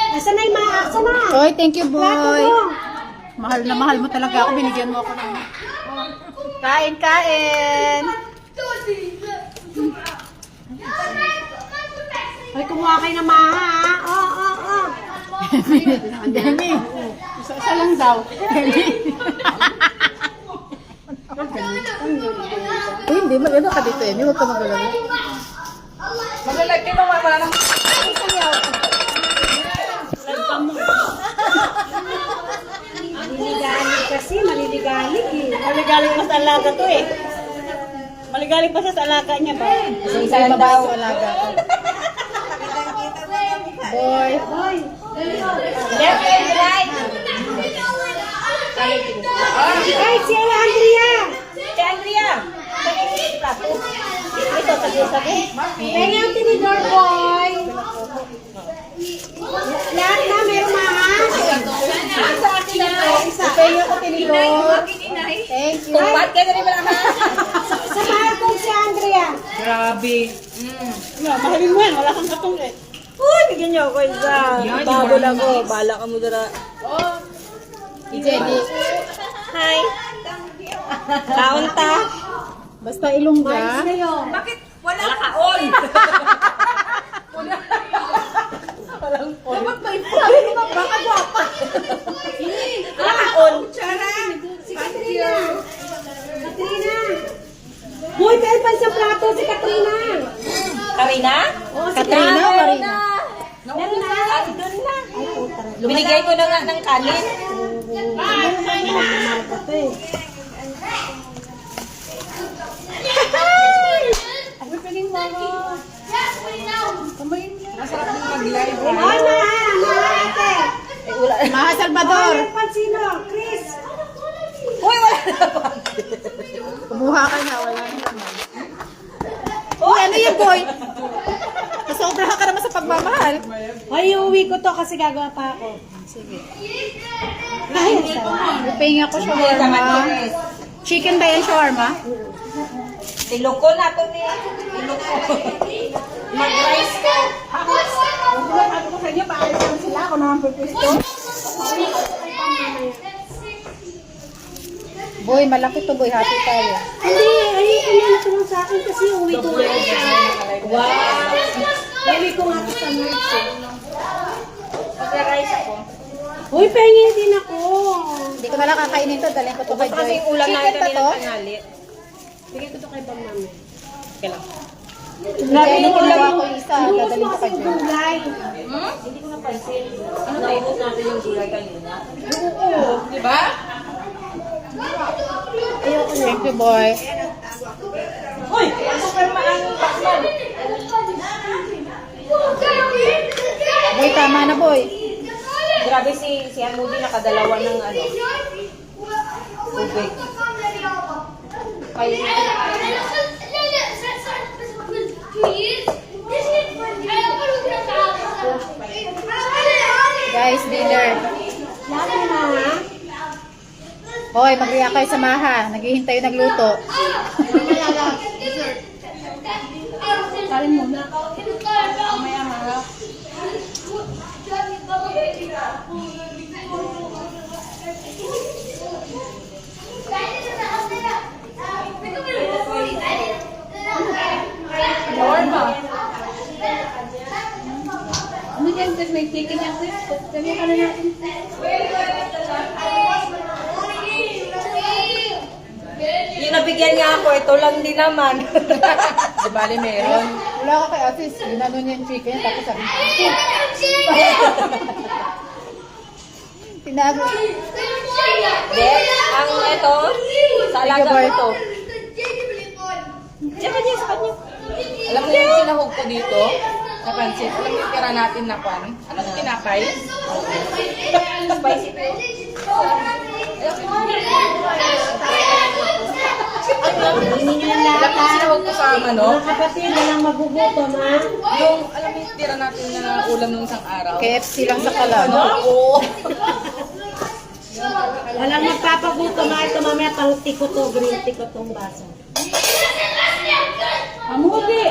Asa na yung mga aksa na? Oy, thank you, boy. Plato mo. Mahal na mahal mo talaga ako. Binigyan mo ako ng... Kain, kain. Ay, kumuha kayo ng maha, ha? Oo. Demi. Isa lang daw. Demi. Uy, hindi. Maganda ka dito, Emi. Huwag ka magalala. Magalag kayo naman. Wala nang... Maliligalig kasi, maliligalig eh. Maligaling pa sa alaga to eh. Maligaling pa siya sa alaga niya ba? Isa lang daw. Alaga. Boy. Hoy, Left and right. ay, si Andrea. Si Andrea. Ito, sabi-sabi. Pengi ang tinidor, boy. Lahat na, meron maha. Sa akin na to. Pengi ako tinidor. Thank you. Kumpat ka na rin wala ka. Sa mahal kong si Andrea. Grabe. Mahalin mo yan, wala kang katong eh. Uy, bigyan niyo ako isa. Babol ako, bala ka mo dara. Jenny. Hi. Kaunta. Basta ilongga. Ayos na yun. Bakit wala ka on? Walang on. Dapat may sabi ko ba baka gwapa. Wala ka on. Si Katrina. Katrina. Boy, pero pa sa plato si Katrina. Karina? Oh, si Katrina o Marina? Meron na. Andun na. Binigay ko na nga ng kanin. Masarap ng mag-live. Ay, mahate. Maha Salvador. Ay, pansino? Chris. Uy, wala na. Kumuha ka na. Wala na naman. Uy, ano yan, boy? Nasobra ka naman sa pagmamahal. Ay, iuwi ko to kasi gagawa pa ako. Sige. Ay, masarap. Uping ako shawarma. Chicken ba yan shawarma? Tiloko na to ni. Tiloko. Mag-rice ko. Sabi ko sa inyo, paalis lang sila. Ako naman pipwisto. Boy, malaki to, boy. Happy tayo. Hindi, ay, ano to lang sa akin kasi uwi ko nga siya. Wow. Uwi ko nga to sa nurse. Mag-rice ako. Uy, pengi din ako. Hindi ko na lang kakainin to. Dalhin ko to kay Joy. Kasi yung ulam na Chicken ito pa to? nilang tanghali. Bigay ko to kay Bang Mami. Okay lang. Jenny, kinuha ko isa. Lubos Dadalhin mo ko kasi kay yung Joy. gulay. Hindi ko napansin. Ano naubos natin yung gulay kanina? Oo. Diba? Thank you, boy. Uy! Super maang bakman. Boy, tama na, boy. Grabe si Moody nakadalawa ng ano. Tubig. Kaya Guys, dinner. Lalo na, ha? Hoy, mag-react kayo sa Maha. Naghihintay yung nagluto. Karin muna. Ano yan, Chris? May chicken yan, Chris? Sabi ka na natin. yung nabigyan niya ako, ito lang din naman. Di bali meron. Wala ka kay Atis. Ginano niya yung chicken. Tapos sabi, tinago. Hindi, ang ito, sa alaga ko to. Diyan ka sa kanya. Alam mo yung sinahog ko dito? Sa pansit. Alam mo yung tira natin na pan? Ano yung tinapay? Spicy. Hindi nyo lang Alam mo yung sinahog ko sa manok? Mga kapatid, walang magugutom, ha? Yung, alam mo yung tira natin na ulam ng isang araw? KFC lang sa kalan. Oo. Walang magpapagutom, ha? Ito mamaya pang tiko to, green tiko tong baso. Amudi!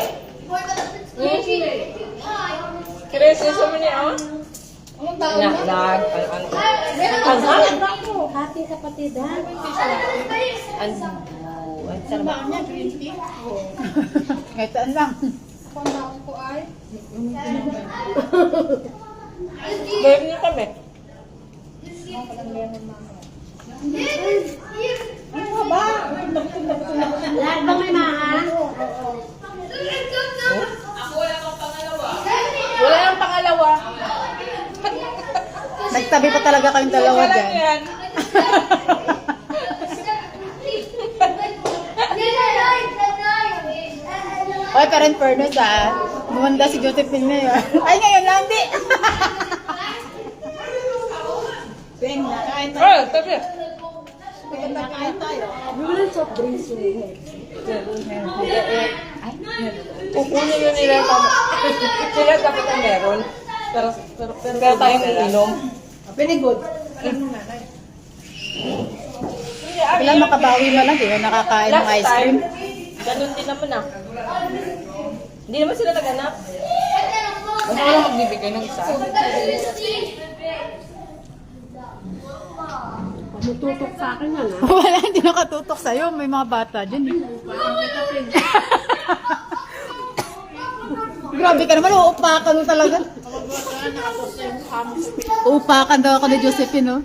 Chris, gusto mo niya, oh? Happy kapatid, ha? Kahit saan lang. Gawin niyo kami. Lahat ba may maha? Wala nang pangalawa. Nagtabi pa talaga kayong dalawa Wala dyan. yan. Oy, pero in fairness gumanda si Josephine ngayon. Ay, ngayon lang, di. Oh, tabi. Yung soft drinks yun. Kukunin yun nila tama. Sila dapat ang meron. Pero tayong iinom. Very good. Kailan makabawi mo lang, di ba nakakain ng ice cream? Ganun din naman ah. Hindi naman sila nag-anak. Basta wala magbibigay ng isa. Mututok sa akin yan, ha? Wala, hindi nakatutok sa'yo. May mga bata dyan. Grabe ka naman, uupakan mo talaga. Uupakan daw ako ni Josephine, no?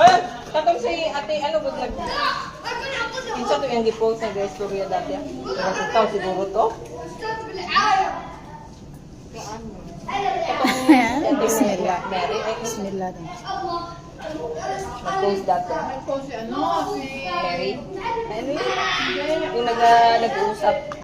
Ay, katong si ate, ano ba nag... Kinsa to yung gipost na guys, Korea dati ah. Nagkataw siguro to. Ayan, bismillah. Mary, ay, Bismillah. nag-post dati. Mary. Yung nag-uusap.